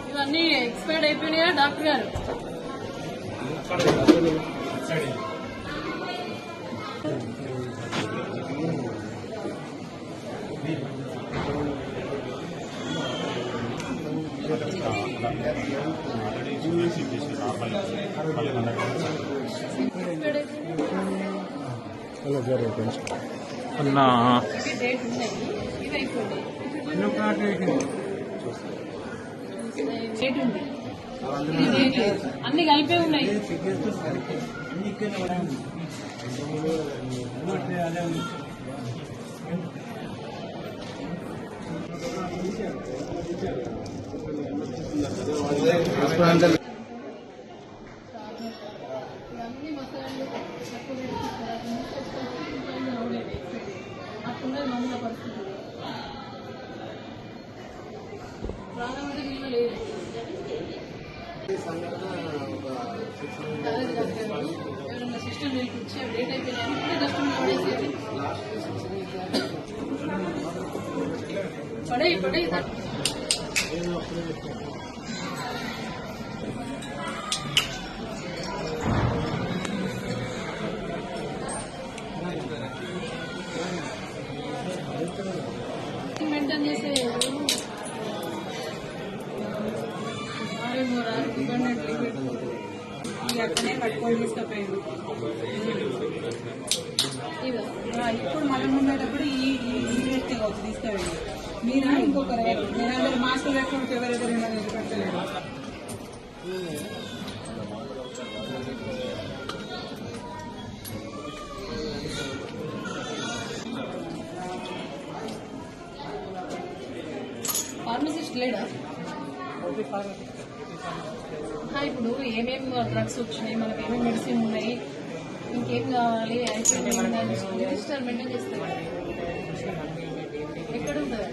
ఇవన్నీ ఎక్స్పైర్డ్ అయిపోయినాయా డాక్టర్ గారు? అన్ని కలిపే ఉన్నాయి. అట్టున్నది మందుల పరిస్థితి. ప్రాణం విలువ లేదు. ఎవరన్నా సిస్టమ్ నేర్పించి డేట్ అయిపోయినా డస్ట్బిన్ పడే మెయింటైన్ చేసే అక్కడనే పట్టుకొని తీసుకుపోయాడు. ఇప్పుడు మనం ఉండేటప్పుడు ఈ కావచ్చు తీసుకుపోయాడు. మీరు ఇంకొకరు నేను మాస్క్ లేకుండా ఎవరెవరు పెట్టలేదు. ఫార్మసిస్ట్ లేడా? ఇప్పుడు ఏమేమి డ్రగ్స్ వచ్చినాయి, మనకి ఏమేమి మెడిసిన్ ఉన్నాయి, ఇంకేం కావాలి అయిపోయింది రిజిస్టర్ మెయింటైన్ చేస్తారు. ఎక్కడ ఉంటుంది?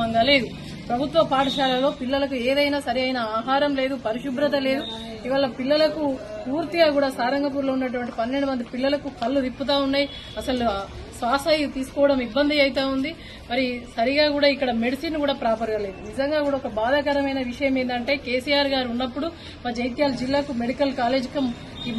మంగా లేదు. ప్రభుత్వ పాఠశాలలో పిల్లలకు ఏదైనా సరి అయిన ఆహారం లేదు, పరిశుభ్రత లేదు. ఇవాళ పిల్లలకు పూర్తిగా కూడా సారంగపూర్లో ఉన్నటువంటి 12 మంది పిల్లలకు కళ్ళు తిప్పుతా ఉన్నాయి. అసలు శ్వాస తీసుకోవడం ఇబ్బంది అవుతా ఉంది. మరి సరిగా కూడా ఇక్కడ మెడిసిన్ కూడా ప్రాపర్ గా లేదు. నిజంగా కూడా ఒక బాధాకరమైన విషయం ఏంటంటే కేసీఆర్ గారు ఉన్నప్పుడు మా జగిత్యాల జిల్లాకు మెడికల్ కాలేజ్